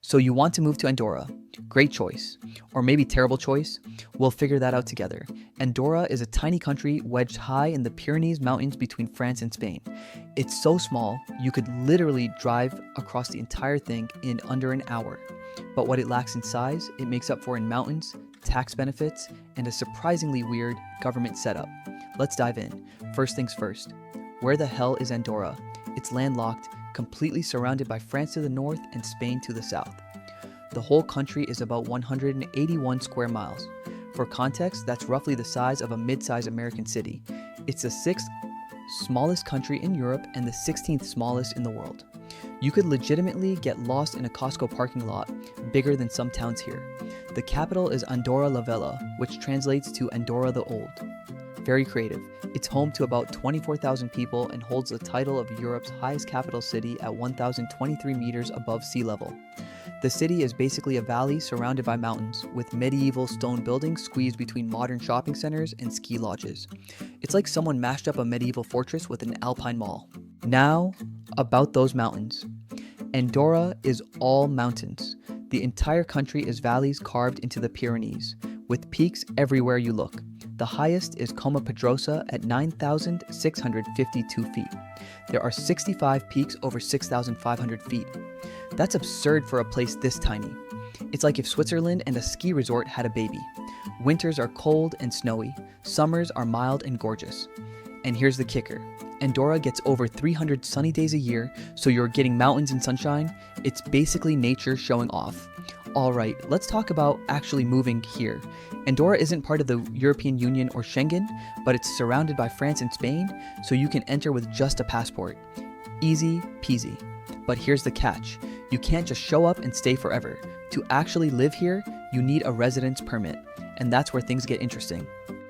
So you want to move to Andorra? Great choice. Or maybe terrible choice? We'll figure that out together. Andorra is a tiny country wedged high in the Pyrenees Mountains between France and Spain. It's so small, you could literally drive across the entire thing in under an hour. But what it lacks in size, it makes up for in mountains, tax benefits, and a surprisingly weird government setup. Let's dive in. First things first. Where the hell is Andorra? It's landlocked, completely surrounded by France to the north and Spain to the south. The whole country is about 181 square miles. For context, that's roughly the size of a mid-sized American city. It's the 6th smallest country in Europe and the 16th smallest in the world. You could legitimately get lost in a Costco parking lot, bigger than some towns here. The capital is Andorra la Vella, which translates to Andorra the Old. Very creative. It's home to about 24,000 people and holds the title of Europe's highest capital city at 1,023 meters above sea level. The city is basically a valley surrounded by mountains, with medieval stone buildings squeezed between modern shopping centers and ski lodges. It's like someone mashed up a medieval fortress with an alpine mall. Now, about those mountains. Andorra is all mountains. The entire country is valleys carved into the Pyrenees, with peaks everywhere you look. The highest is Coma Pedrosa at 9,652 feet. There are 65 peaks over 6,500 feet. That's absurd for a place this tiny. It's like if Switzerland and a ski resort had a baby. Winters are cold and snowy. Summers are mild and gorgeous. And here's the kicker. Andorra gets over 300 sunny days a year, so you're getting mountains and sunshine. It's basically nature showing off. Alright, let's talk about actually moving here. Andorra isn't part of the European Union or Schengen, but it's surrounded by France and Spain, so you can enter with just a passport. Easy peasy. But here's the catch. You can't just show up and stay forever. To actually live here, you need a residence permit, and that's where things get interesting.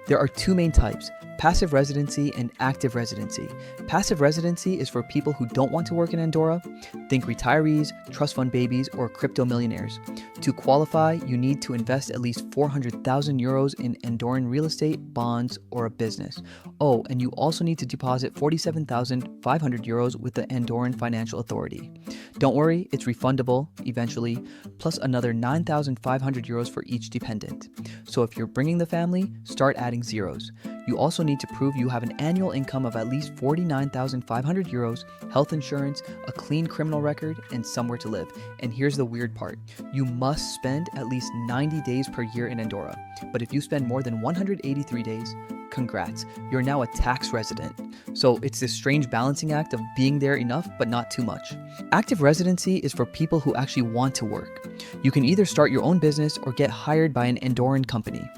There are two main types, passive residency and active residency. Passive residency is for people who don't want to work in Andorra. Think retirees, trust fund babies, or crypto millionaires. To qualify, you need to invest at least 400,000 euros in Andorran real estate, bonds, or a business. Oh, and you also need to deposit 47,500 euros with the Andorran Financial Authority. Don't worry, it's refundable eventually, plus another 9,500 euros for each dependent. So if you're bringing the family, start adding zeros. You also need to prove you have an annual income of at least 49,500 euros, health insurance, a clean criminal record, and somewhere to live. And here's the weird part. You must spend at least 90 days per year in Andorra. But if you spend more than 183 days, congrats, you're now a tax resident. So it's this strange balancing act of being there enough but not too much. Active residency is for people who actually want to work. You can either start your own business or get hired by an Andorran company.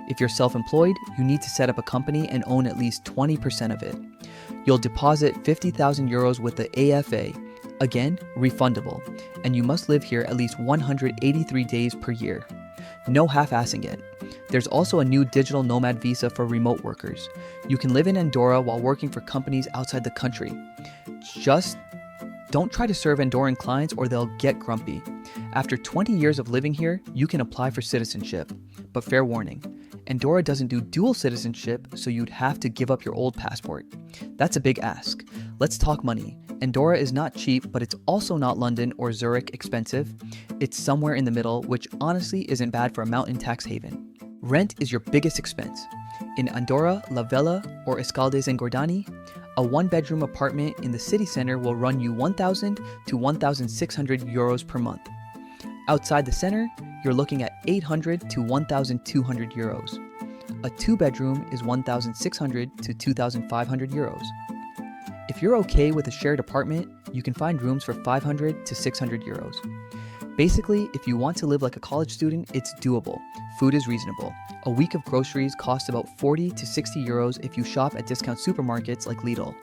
If you're self-employed, you need to set up a company and own at least 20% of it. You'll deposit 50,000 euros with the AFA, again, refundable, and you must live here at least 183 days per year. No half-assing it. There's also a new digital Nomad visa for remote workers. You can live in Andorra while working for companies outside the country. Just don't try to serve Andorran clients or they'll get grumpy. After 20 years of living here, you can apply for citizenship. But fair warning, Andorra doesn't do dual citizenship, so you'd have to give up your old passport. That's a big ask. Let's talk money. Andorra is not cheap, but it's also not London or Zurich expensive. It's somewhere in the middle, which honestly isn't bad for a mountain tax haven. Rent is your biggest expense. In Andorra, La Vella, or Escaldes and Gordani, a one-bedroom apartment in the city center will run you 1,000 to 1,600 euros per month. Outside the center, you're looking at 800 to 1,200 euros. A two-bedroom is 1,600 to 2,500 euros. If you're okay with a shared apartment, you can find rooms for 500 to 600 euros. Basically, if you want to live like a college student, it's doable. Food is reasonable. A week of groceries costs about 40 to 60 euros if you shop at discount supermarkets like Lidl.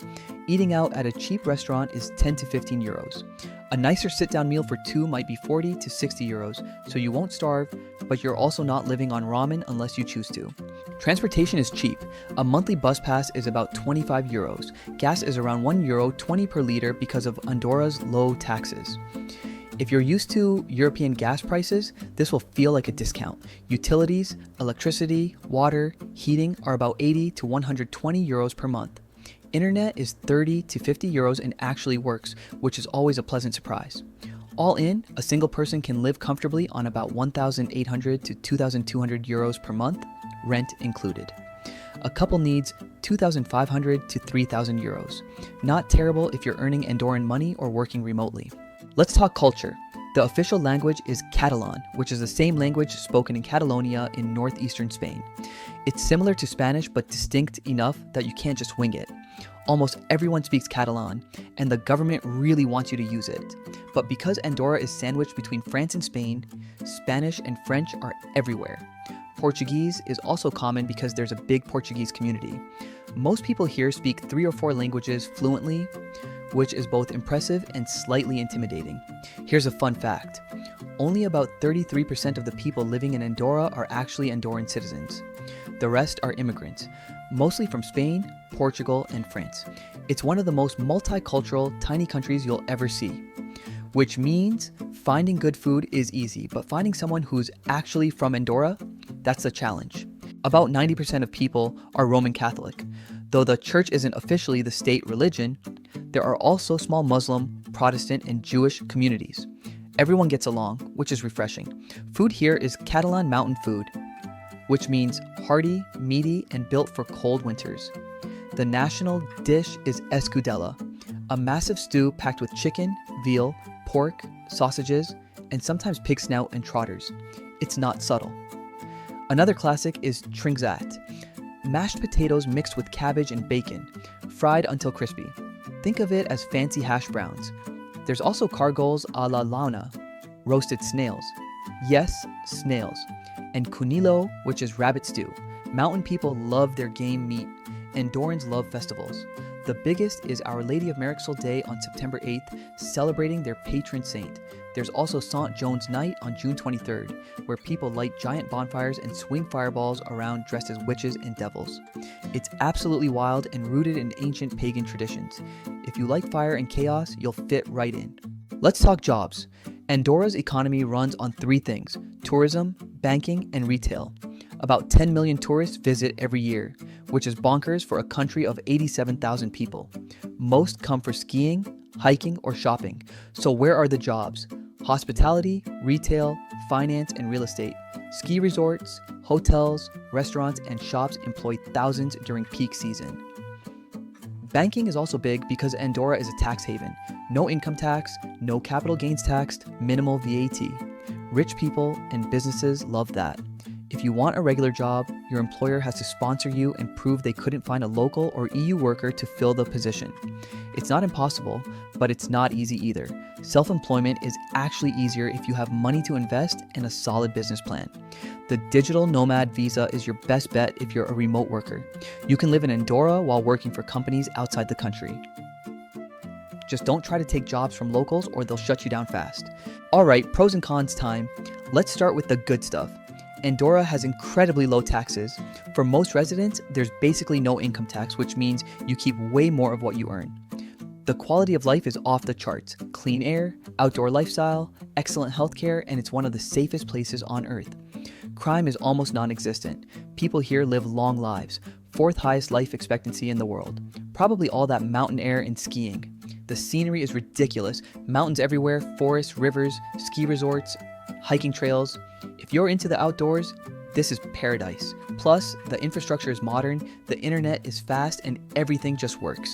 Eating out at a cheap restaurant is 10 to 15 euros. A nicer sit-down meal for two might be 40 to 60 euros, so you won't starve, but you're also not living on ramen unless you choose to. Transportation is cheap. A monthly bus pass is about 25 euros. Gas is around €1.20 per liter because of Andorra's low taxes. If you're used to European gas prices, this will feel like a discount. Utilities, electricity, water, heating are about 80 to 120 euros per month. Internet is 30 to 50 euros and actually works, which is always a pleasant surprise. All in, a single person can live comfortably on about 1,800 to 2,200 euros per month, rent included. A couple needs 2,500 to 3,000 euros. Not terrible if you're earning Andorran money or working remotely. Let's talk culture. The official language is Catalan, which is the same language spoken in Catalonia in northeastern Spain. It's similar to Spanish but distinct enough that you can't just wing it. Almost everyone speaks Catalan, and the government really wants you to use it. But because Andorra is sandwiched between France and Spain, Spanish and French are everywhere. Portuguese is also common because there's a big Portuguese community. Most people here speak 3 or 4 languages fluently, which is both impressive and slightly intimidating. Here's a fun fact. Only about 33% of the people living in Andorra are actually Andorran citizens. The rest are immigrants, mostly from Spain, Portugal, and France. It's one of the most multicultural, tiny countries you'll ever see. Which means finding good food is easy, but finding someone who's actually from Andorra, that's the challenge. About 90% of people are Roman Catholic. Though the church isn't officially the state religion, there are also small Muslim, Protestant, and Jewish communities. Everyone gets along, which is refreshing. Food here is Catalan mountain food, which means hearty, meaty, and built for cold winters. The national dish is escudella, a massive stew packed with chicken, veal, pork, sausages, and sometimes pig snout and trotters. It's not subtle. Another classic is trinxat, mashed potatoes mixed with cabbage and bacon, fried until crispy. Think of it as fancy hash browns. There's also cargols a la launa, roasted snails. Yes, snails. And cunilo, which is rabbit stew. Mountain people love their game meat. Andorrans love festivals. The biggest is Our Lady of Miracle Day on September 8th, celebrating their patron saint. There's also St. John's Night on June 23rd, where people light giant bonfires and swing fireballs around dressed as witches and devils. It's absolutely wild and rooted in ancient pagan traditions. If you like fire and chaos, you'll fit right in. Let's talk jobs. Andorra's economy runs on 3 things: tourism, banking, and retail. About 10 million tourists visit every year, which is bonkers for a country of 87,000 people. Most come for skiing, hiking, or shopping. So where are the jobs? Hospitality, retail, finance, and real estate. Ski resorts, hotels, restaurants, and shops employ thousands during peak season. Banking is also big because Andorra is a tax haven. No income tax, no capital gains tax, minimal VAT. Rich people and businesses love that. If you want a regular job, your employer has to sponsor you and prove they couldn't find a local or EU worker to fill the position. It's not impossible, but it's not easy either. Self-employment is actually easier if you have money to invest and a solid business plan. The digital nomad visa is your best bet if you're a remote worker. You can live in Andorra while working for companies outside the country. Just don't try to take jobs from locals or they'll shut you down fast. All right, pros and cons time. Let's start with the good stuff. Andorra has incredibly low taxes. For most residents, there's basically no income tax, which means you keep way more of what you earn. The quality of life is off the charts. Clean air, outdoor lifestyle, excellent healthcare, and it's one of the safest places on earth. Crime is almost non-existent. People here live long lives, 4th highest life expectancy in the world. Probably all that mountain air and skiing. The scenery is ridiculous. Mountains everywhere, forests, rivers, ski resorts, hiking trails. If you're into the outdoors, this is paradise. Plus, the infrastructure is modern, the internet is fast, and everything just works.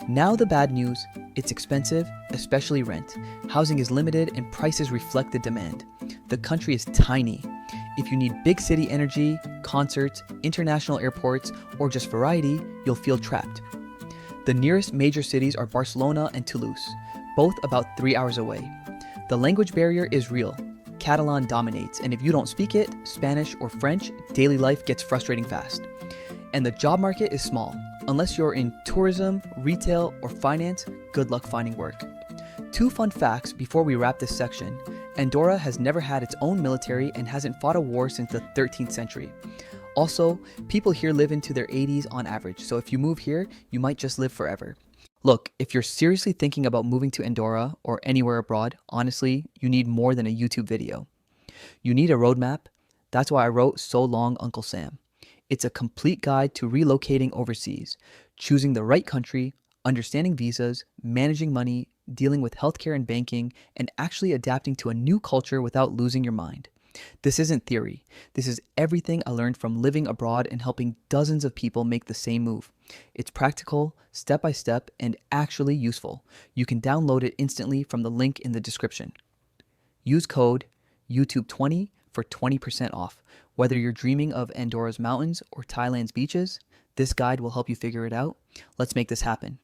Now the bad news, it's expensive, especially rent. Housing is limited and prices reflect the demand. The country is tiny. If you need big city energy, concerts, international airports, or just variety, you'll feel trapped. The nearest major cities are Barcelona and Toulouse, both about 3 hours away. The language barrier is real. Catalan dominates, and if you don't speak it, Spanish or French, daily life gets frustrating fast. And the job market is small. Unless you're in tourism, retail, or finance, good luck finding work. 2 fun facts before we wrap this section. Andorra has never had its own military and hasn't fought a war since the 13th century. Also, people here live into their 80s on average, so if you move here, you might just live forever. Look, if you're seriously thinking about moving to Andorra or anywhere abroad, honestly, you need more than a YouTube video. You need a roadmap. That's why I wrote So Long, Uncle Sam. It's a complete guide to relocating overseas, choosing the right country, understanding visas, managing money, dealing with healthcare and banking, and actually adapting to a new culture without losing your mind. This isn't theory. This is everything I learned from living abroad and helping dozens of people make the same move. It's practical, step by step, and actually useful. You can download it instantly from the link in the description. Use code YouTube20 for 20% off. Whether you're dreaming of Andorra's mountains or Thailand's beaches, this guide will help you figure it out. Let's make this happen.